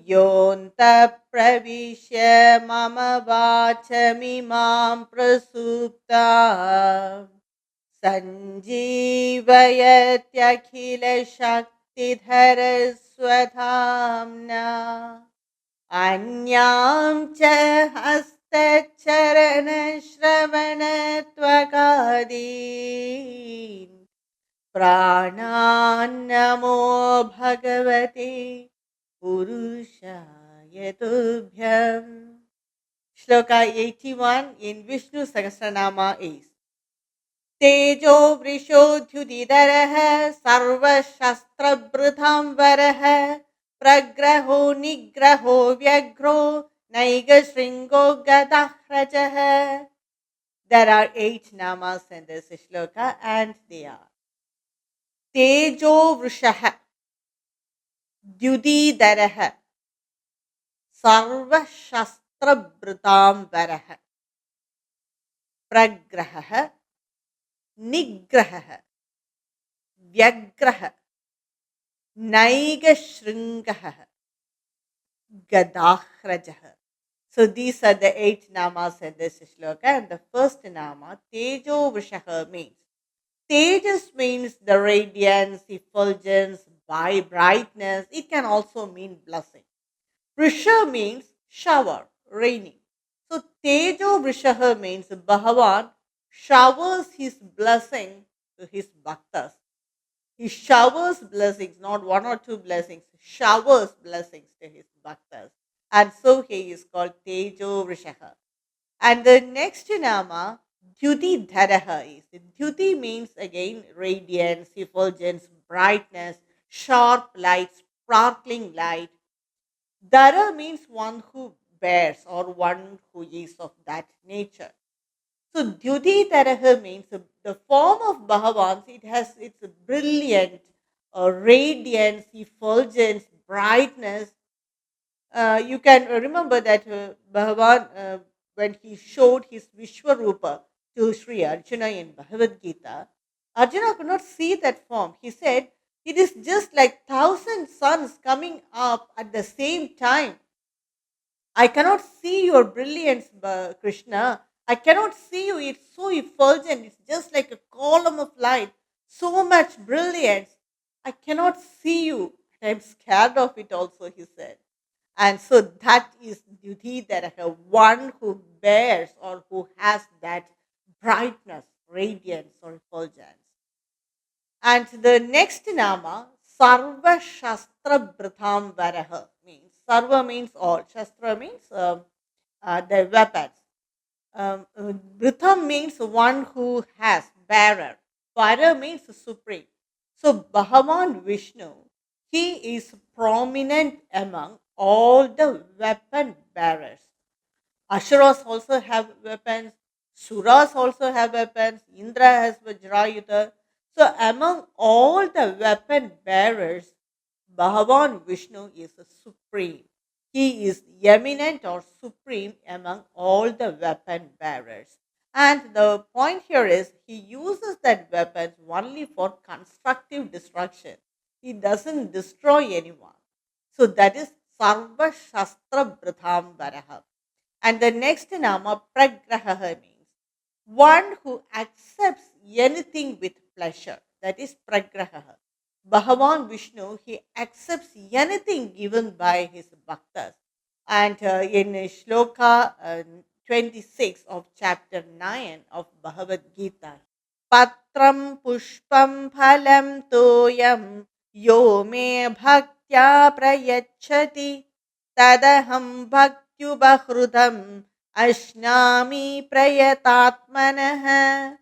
योऽन्तः प्रविश्य मम वाचमिमां प्रसूप्ता सञ्जीवयत्यखिलशक्तिधरस्वधाम्ना अन्यां च हस्तचरणश्रवणत्वगादीन् प्राणान्नमो भगवते पुरुषाय तुभ्यम्. Sloka 81 in Vishnu Sahasranama is तेजो वृषोद्युदिधरः सर्वशस्त्रभृताम्बरः प्रग्रहो निग्रहो व्यग्रो नैगशृङ्गो गदाह्रजः. There are 8 namas in this shloka and they are Tejo Vrishah Dyudidharah Sarvashastrabhritambarah Pragrahah Nigrahah Vyagrahah Naigashringah Gadahrajah. So these are the 8 namas in this shloka, and the first nama, Tejo Vrishah, means Tejas means the radiance, effulgence, brightness. It can also mean blessing. Vrisha means shower, raining. So Tejo Vrishaha means Bhagavan showers his blessing to his bhaktas. He showers blessings, not 1 or 2 blessings, showers blessings to his bhaktas. And so he is called Tejo Vrishaha. And the next nama, Dyuti Dharaha, is. Dyuti means again radiance, effulgence, brightness, sharp light, sparkling light. Dhara means one who bears or one who is of that nature. So Dyuti Dharaha means the form of Bhagavan, it has its brilliant radiance, effulgence, brightness. You can remember that Bhagavan, when he showed his Vishwarupa to Sri Arjuna in Bhagavad Gita, Arjuna could not see that form. He said, it is just like 1,000 suns coming up at the same time. I cannot see your brilliance, Krishna. I cannot see you. It's so effulgent. It's just like a column of light. So much brilliance. I cannot see you. I'm scared of it also, he said. And so that is Dyuti Dharaha, one who bears or who has that brightness, radiance, or effulgence. And the next nama, Sarva Shastra Bhritambaraha, means Sarva means all, Shastra means the weapons. Britham means one who has, bearer. Para means supreme. So Bhagavan Vishnu, he is prominent among all the weapon bearers. Ashuras also have weapons, Suras also have weapons, Indra has Vajrayuta. So among all the weapon bearers, Bhagavan Vishnu is the supreme. He is eminent or supreme among all the weapon bearers. And the point here is he uses that weapons only for constructive destruction. He doesn't destroy anyone. So that is Sarva Shastra Bhritambaraha. And the next nama, Pragraha, means one who accepts anything with pleasure. That is Pragraha. Bhagavan Vishnu, he accepts anything given by his bhaktas. And in Sloka 26 of chapter 9 of Bhagavad Gita, Patram Pushpam Phalam Toyam Yo Me Bhaktya Prayachati Tadaham Bhaktyubahrutam Ashnami Prayatatmanah.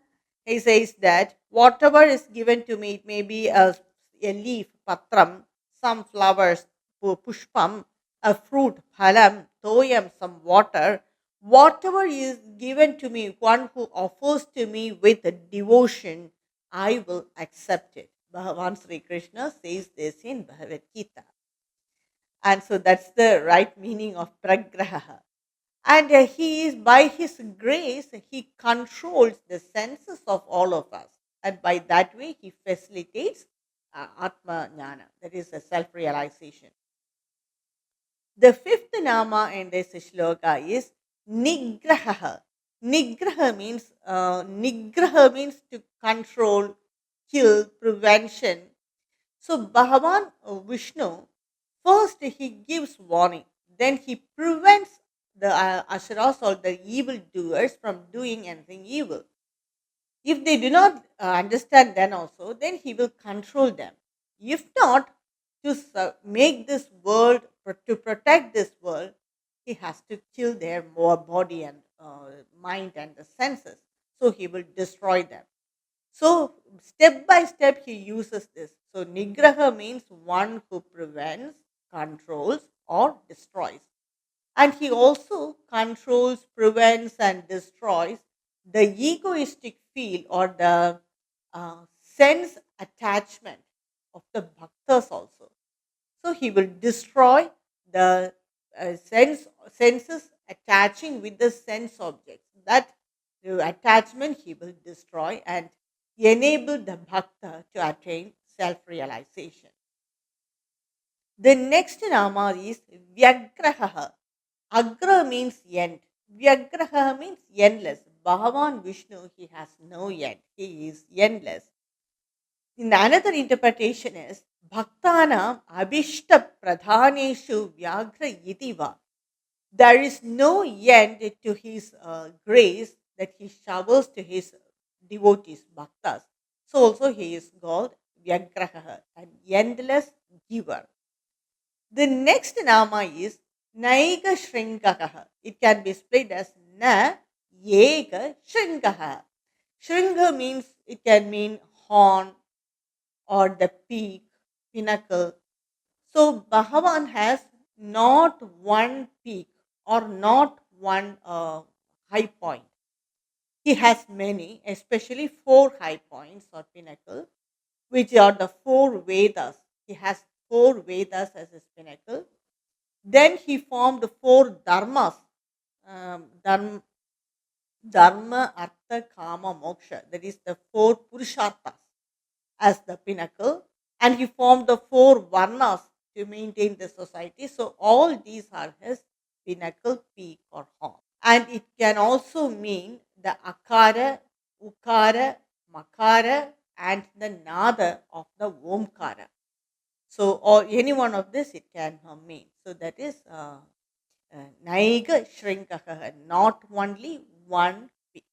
He says that whatever is given to me, it may be a leaf, patram, some flowers, pushpam, a fruit, phalam, toyam, some water, whatever is given to me, one who offers to me with devotion, I will accept it. Bhagavan Sri Krishna says this in Bhagavad Gita. And so that's the right meaning of pragraha. And he is, by his grace, he controls the senses of all of us. And by that way, he facilitates Atma Jnana, that is a self realization. The fifth nama in this shloka is Nigraha. Nigraha means to control, kill, prevention. So Bhagavan Vishnu, first he gives warning, then he prevents the Asuras or the evil doers from doing anything evil. If they do not understand, then also, then he will control them. If not, to make this world, to protect this world, he has to kill their more body and mind and the senses. So he will destroy them. So step by step, he uses this. So Nigraha means one who prevents, controls, or destroys. And he also controls, prevents, and destroys the egoistic feel or the sense attachment of the bhaktas also. So he will destroy the senses attaching with the sense objects. That the attachment he will destroy and enable the bhakta to attain self realization. The next nama is Vyagraha. Agra means end. Vyagraha means endless. Bhagavan Vishnu, he has no end. He is endless. In another interpretation is Bhaktanam Abhishta Pradhaneshu Vyagra Itiva. There is no end to his grace that he showers to his devotees, bhaktas. So also he is called Vyagraha, an endless giver. The next nama is Naiga Shringakaha. It can be split as Na Yega Shringaha. Shringa means it can mean horn or the peak, pinnacle. So Bhagavan has not one peak or not one high point. He has many, especially four high points or pinnacle, which are the four Vedas. He has four Vedas as his pinnacle. Then he formed four dharmas, dharma, artha, kama, moksha. That is the four purusharthas as the pinnacle. And he formed the four varnas to maintain the society. So all these are his pinnacle, peak, or horn. And it can also mean the akara, ukara, makara, and the nada of the omkara. So, or any one of this it can mean. So that is Naiga Shrinkaka, not only one peak.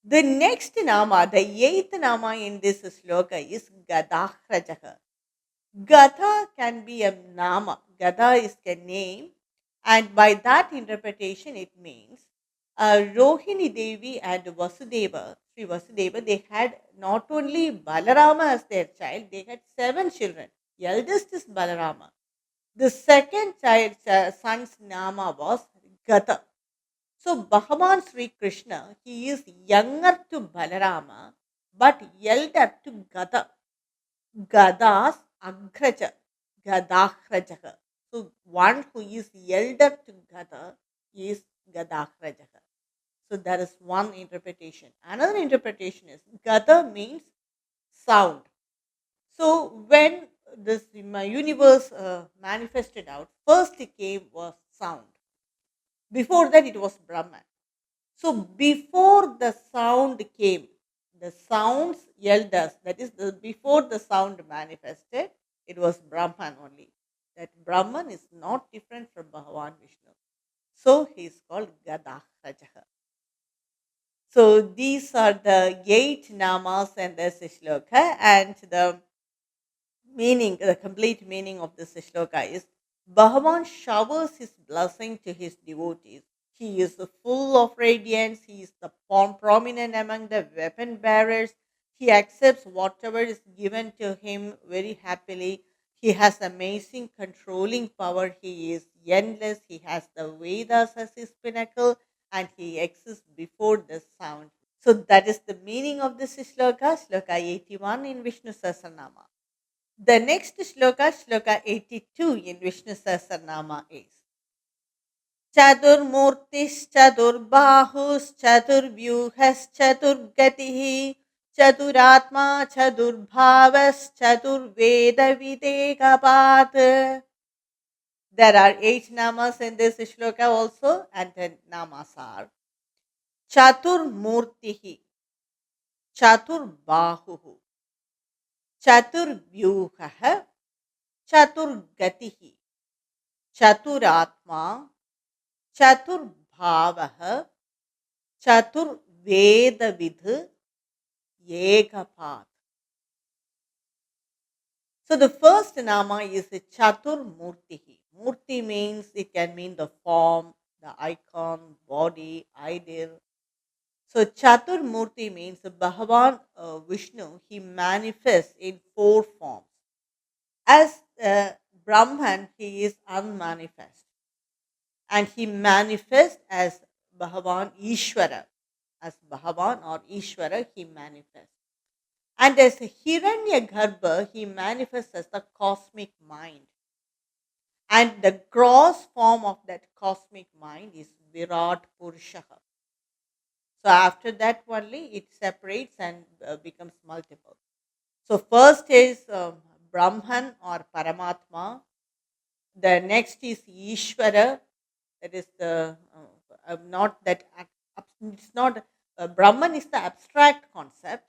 The next nama, the eighth nama in this sloka is Gadahrajaha. Gada can be a nama. Gada is a name, and by that interpretation, it means Rohini Devi and Vasudeva, Sri Vasudeva, they had not only Balarama as their child, they had seven children. Eldest is Balarama. The second child, son's nama was Gata. So Bhagavan Sri Krishna, he is younger to Balarama, but elder to Gata. Gadas Agraja, Gadahrajaka. So one who is elder to Gada is Gadahrajaka. So that is one interpretation. Another interpretation is Gada means sound. So when this universe manifested out, first it came was sound. Before that it was Brahman. So before the sound came, the sounds elders, that is before the sound manifested, it was Brahman only. That Brahman is not different from Bhagavan Vishnu. So he is called Gadahrajaha. So these are the eight namas and the shloka, and the meaning, the complete meaning of this shloka is Bhagavan showers his blessing to his devotees. He is full of radiance. He is the prominent among the weapon bearers. He accepts whatever is given to him very happily. He has amazing controlling power. He is endless. He has the Vedas as his pinnacle, and he exists before the sound. So that is the meaning of this shloka, shloka 81 in Vishnu Sahasranama. The next shloka, shloka 82 in Vishnu Sahasranama is Chadurmurtischadurbahuschadurvyuhaschadurgatihi Chaduratma Chadurбhavaschadurvedavidekapat. There are 8 namas in this shloka also, and the namas are Chaturmurtihi, Chaturbahuhu, Chaturvyuhaha, Chaturgatihi, Chaturatma, Chaturbhavaha, Chaturvedavidh, Yekapath. So the first nama is Chaturmurtihi. Murti means it can mean the form, the icon, body, ideal. So Chaturmurti means Bhagavan Vishnu, he manifests in 4 forms. As Brahman, he is unmanifest. And he manifests as Bhagavan Ishvara. As Bhagavan or Ishvara, he manifests. And as Hiranyagarbha, he manifests as the cosmic mind. And the gross form of that cosmic mind is Virat Purusha. So after that only it separates and becomes multiple. So first is Brahman or Paramatma. The next is Ishvara. That is the not that it's not Brahman is the abstract concept,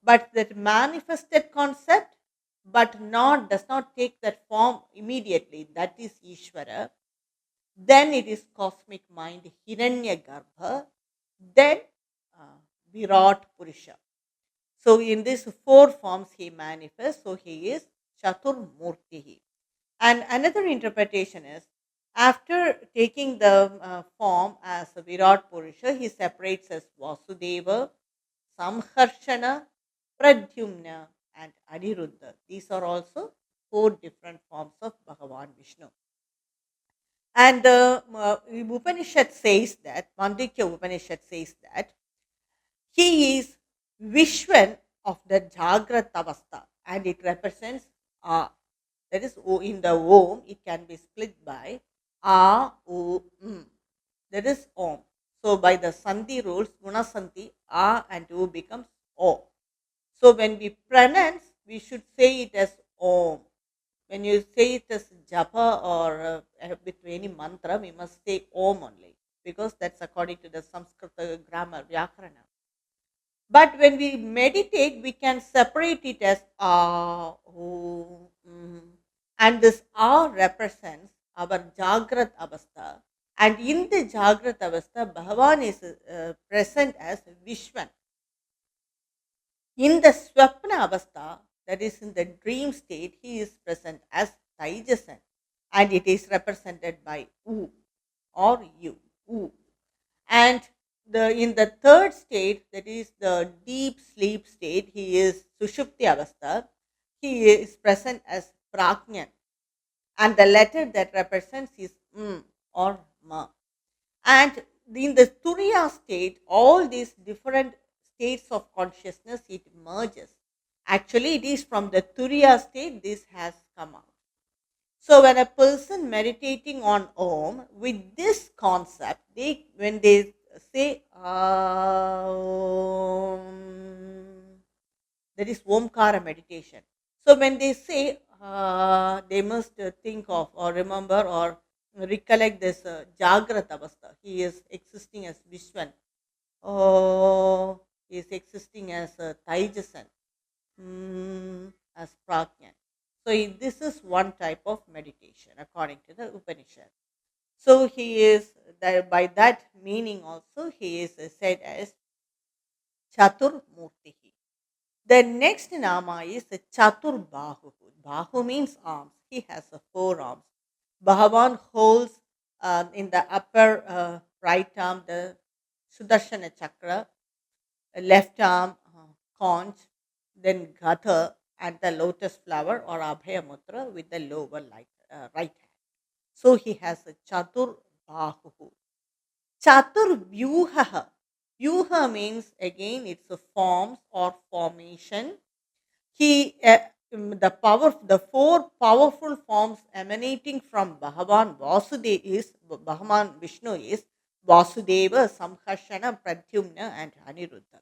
but that manifested concept, but not does not take that form immediately. That is Ishvara. Then it is cosmic mind, Hiranyagarbha. Then uh, Virat Purusha. So in these 4 forms he manifests. So he is Chaturmurtihi. And another interpretation is after taking the form as a Virat Purusha, he separates as Vasudeva, Samharshana, Pradyumna, and Aniruddha. These are also 4 different forms of Bhagavan Vishnu. And the Upanishad says that, Mandikya Upanishad says that he is Vishwan of the Jagrat Avastha, and it represents that is in the Om, it can be split by A, O, M. That is Om. So by the Sandhi rules, Guna Sandhi, A and O becomes O. So when we pronounce, we should say it as Om. When you say it as japa or with any mantra, we must say Om only, because that's according to the Sanskrit grammar, Vyakarana. But when we meditate, we can separate it as ah, oh, and this ah represents our Jagrat Avastha. And in the Jagrat Avastha, Bhagavan is present as Vishwan. In the Swapna Avastha, that is in the dream state, he is present as Taijasan. And it is represented by U or U. U. And in the third state, that is the deep sleep state, he is Sushupti Avastha. He is present as Prajnan. And the letter that represents is M or Ma. And in the Turiya state, all these different states of consciousness, it merges. Actually, it is from the Turiya state this has come out. So when a person meditating on Om with this concept, they when they say that is Omkara meditation. So when they say they must think of or remember or recollect this Jagrat Avastha. He is existing as Vishwan. Oh, he is existing as Taijasan, as Prajnan. So this is one type of meditation according to the Upanishad. So he is that by that meaning also he is said as Chaturmurtihi. The next nama is Chatur Bahu. Bahu means arms. He has 4 arms. Bhagavan holds in the upper right arm the Sudarshana chakra, left arm conch, then Gatha, and the lotus flower or Abhaya Mudra with the lower right hand. So he has a Chatur Bahu. Chatur Vyuha. Vyuha means again it's a forms or formation. He the 4 powerful forms emanating from Bhagavan Vasudeva is Bhagavan Vishnu is Vasudeva, Samharshana, Pradyumna, and Aniruddha.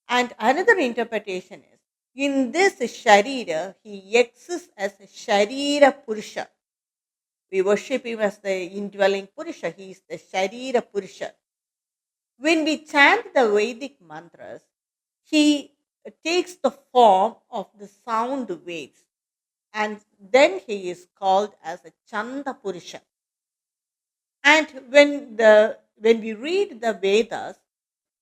And another interpretation is in this Sharira, he exists as Sharira Purusha. We worship him as the indwelling Purusha. He is the Sharira Purusha. When we chant the Vedic mantras, he takes the form of the sound waves, and then he is called as a Chanda Purusha. And when we read the Vedas,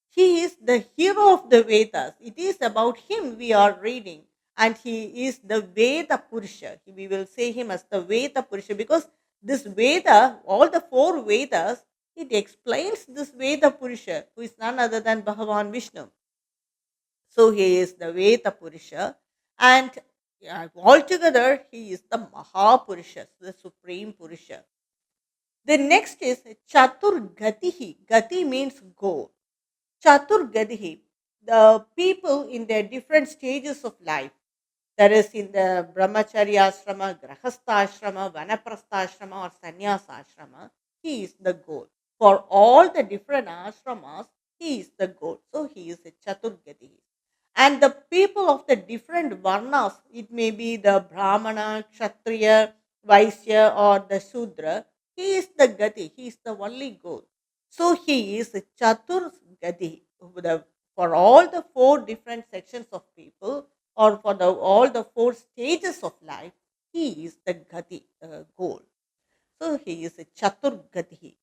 he is the hero of the Vedas. It is about him we are reading, and he is the Veda Purusha. We will say him as the Veda Purusha because this Veda, all the four Vedas, it explains this Veda Purusha, who is none other than Bhagavan Vishnu. So he is the Veda Purusha, and altogether he is the Mahapurusha, the Supreme Purusha. The next is Chatur Gatihi. Gati means goal. Chatur Gatihi, the people in their different stages of life. That is in the Brahmacharya Ashrama, Grahastha Ashrama, Vanaprastha Ashrama, or Sannyasa Ashrama. He is the goal. For all the different ashramas, he is the goal. So he is a Chatur Gatihi. And the people of the different varnas, it may be the Brahmana, Kshatriya, Vaisya, or the Sudra, he is the Gati, he is the only goal. So he is a Chatur Gati. For all the four different sections of people, or for all the four stages of life, he is the Gati, goal. So he is a Chatur Gati.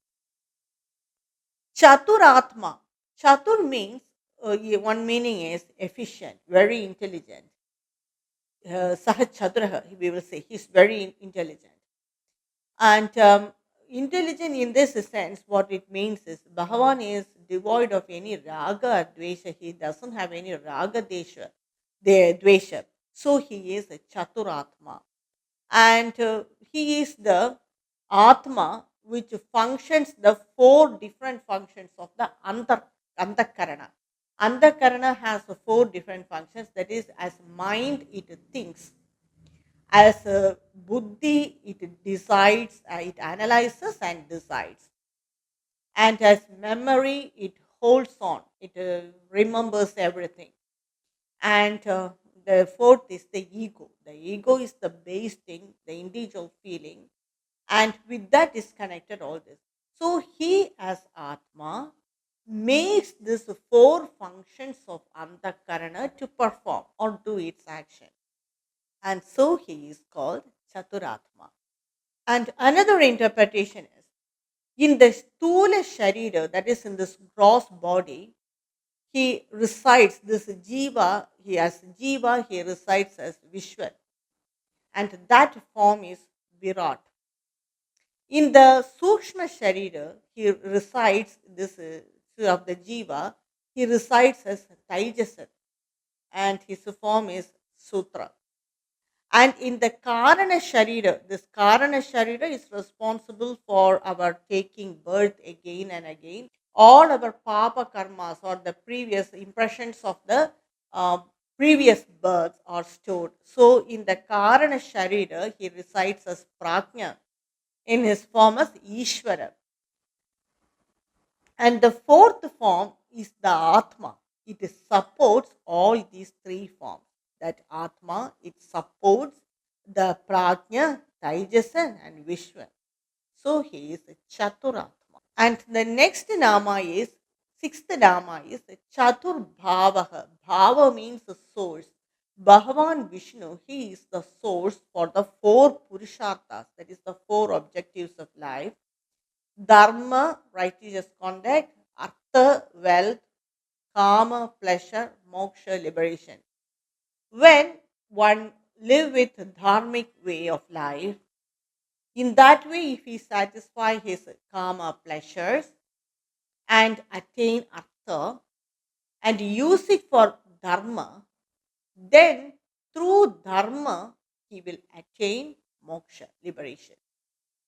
Chaturatma. Chatur means, one meaning is efficient, very intelligent. Sahachadraha, we will say, he's very intelligent. And intelligent in this sense, what it means is Bhagavan is devoid of any raga or dvesha. He doesn't have any raga desha, the dvesha. So he is a Chaturatma. And he is the Atma which functions the four different functions of the Antakarana. Antakarana has four different functions, that is, as mind it thinks, as buddhi it decides, it analyzes and decides, and as memory it holds on, it remembers everything, and the fourth is the ego. The ego is the base thing, the individual feeling, and with that is connected all this. So he as Atma makes these four functions of Antakarana to perform or do its action. And so he is called Chaturatma. And another interpretation is in the Stula Sharira, that is in this gross body, he resides, this Jiva, he has Jiva, he resides as Vishwan. And that form is Virat. In the Sukshma Sharira, he resides, this of the Jiva, he resides as Taijasa, and his form is Sutra. And in the Karana Sharira, this Karana Sharira is responsible for our taking birth again and again. All our Papa karmas or the previous impressions of the uh, previous births are stored. So in the Karana Sharira, he resides as Prajna in his form as Ishvara. And the fourth form is the Atma. It supports all these three forms. That Atma, it supports the Prajna, Taijasa, and Vishwa. So he is a Chaturatma. And the next Nama is, sixth Nama is Chatur Bhavaha. Bhava means the source. Bhagavan Vishnu, he is the source for the four Purusharthas, that is the four objectives of life. Dharma, righteous conduct; Artha, wealth; Kama, pleasure; Moksha, liberation. When one live with dharmic way of life, in that way, if he satisfy his Kama pleasures and attain Artha and use it for Dharma, then through Dharma he will attain Moksha, liberation.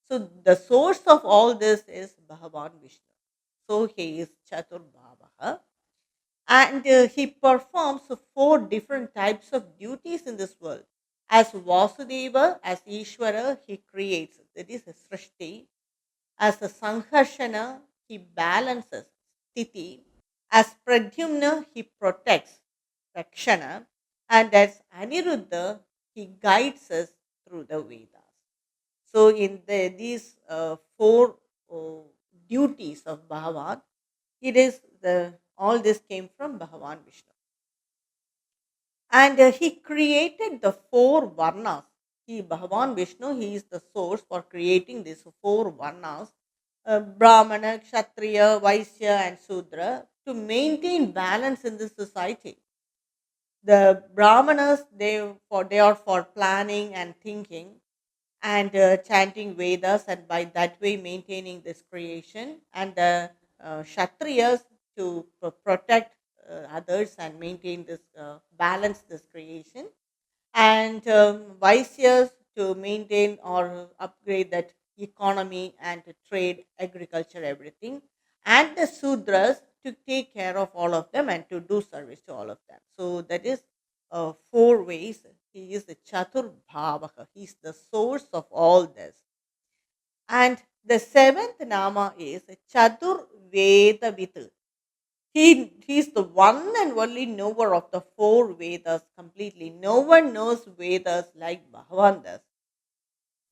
So the source of all this is Bhagavan Vishnu. So he is Chaturbhavaha. And he performs four different types of duties in this world. As Vasudeva, as Ishvara, he creates. That is Srishti. As a Sangharshana, he balances Sthiti. As Pradyumna, he protects Rakshana. And as Aniruddha, he guides us through the Vedas. So, in these four uh, duties of Bhagavan, it is the all this came from Bhagavan Vishnu, and he created the four varnas. He Bhagavan Vishnu, he is the source for creating these four varnas: Brahmana, Kshatriya, Vaisya, and Sudra, to maintain balance in the society. The Brahmanas, they are for planning and thinking and chanting Vedas, and by that way maintaining this creation, and the Kshatriyas to protect others and maintain this balance this creation, and Vaisyas to maintain or upgrade that economy and to trade, agriculture, everything, and the Sudras to take care of all of them and to do service to all of them. So that is four ways. He is the Chatur Bhavaka. He is the source of all this. And the seventh Nama is Chatur Vedavit. He is the one and only knower of the four Vedas completely. No one knows Vedas like Bhagavan does.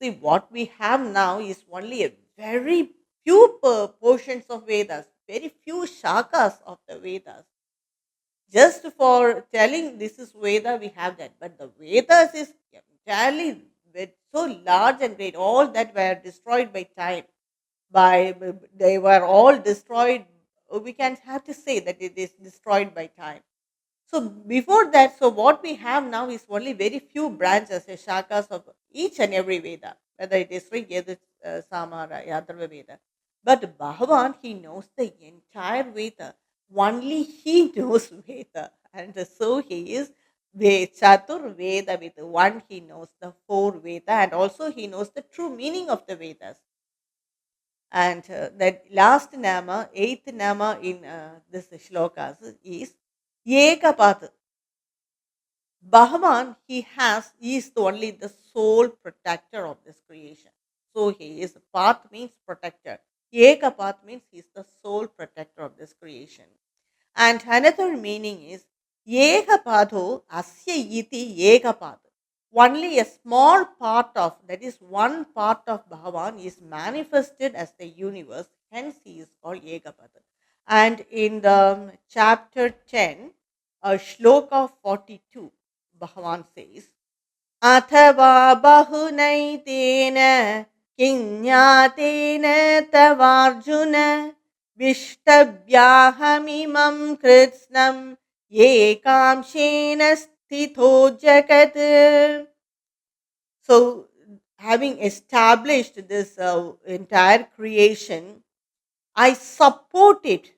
See, what we have now is only a very few portions of Vedas, very few shakas of the Vedas. Just for telling this is Veda, we have that. But the Vedas is entirely so large and great. All that were destroyed by time. They were all destroyed. We can have to say that it is destroyed by time. So before that, so what we have now is only very few branches, shakas of each and every Veda, whether it is Rig, Yajur, Samara, Yatharva Veda. But Bhagavan, he knows the entire Veda. Only he knows Veda. And so he is Chatur Veda with one, he knows the four Veda, and also he knows the true meaning of the Vedas. And that last Nama, eighth Nama in this shlokas is Ekapat. Bhagavan, he is the only the sole protector of this creation. So he is path means protector. Eka path means he is the sole protector of this creation. And another meaning is Ekapatho Asya Iti Ekapad. Only a small part of, that is one part of Bhagavan is manifested as the universe, hence he is called Ekapad. And in the chapter 10, Shloka 42, Bhagavan says, Athava bahunaitena kinyatena tavarjuna Vishtabhyahamimam kritsnam yekamshena sthito jagat. So, having established this entire creation, I support it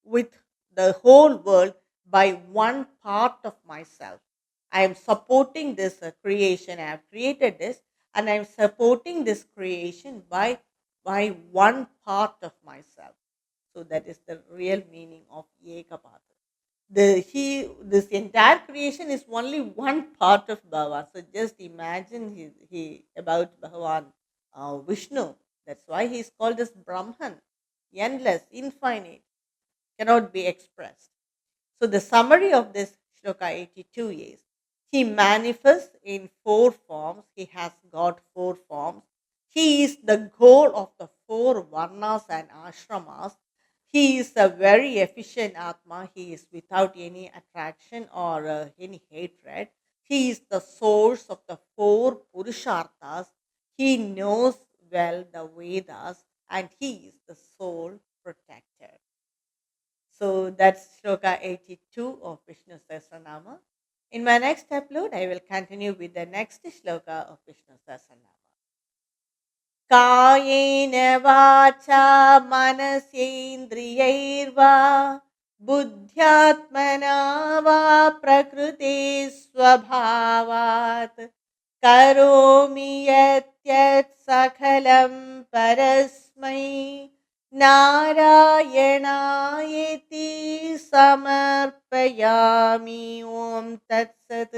with the whole world by one part of myself. I am supporting this creation. I have created this, and I am supporting this creation by one part of myself. So that is the real meaning of Ekapata. This entire creation is only one part of Bhagavan. So just imagine he about Bhagavan Vishnu. That's why he is called as Brahman, endless, infinite, cannot be expressed. So the summary of this shloka 82 is he manifests in four forms. He has got four forms. He is the goal of the four varnas and ashramas. He is a very efficient Atma. He is without any attraction or any hatred. He is the source of the four Purusharthas. He knows well the Vedas, and he is the sole protector. So that's Sloka 82 of Vishnu Sahasranama. In my next upload, I will continue with the next Sloka of Vishnu Sahasranama. कायेन वाचा मनसेन्द्रियैर्वा बुद्ध्यात्मना वा प्रकृते स्वभावात् करोमि यत् सकलं परस्मै नारायणायेति समर्पयामि ॐ तत्सत्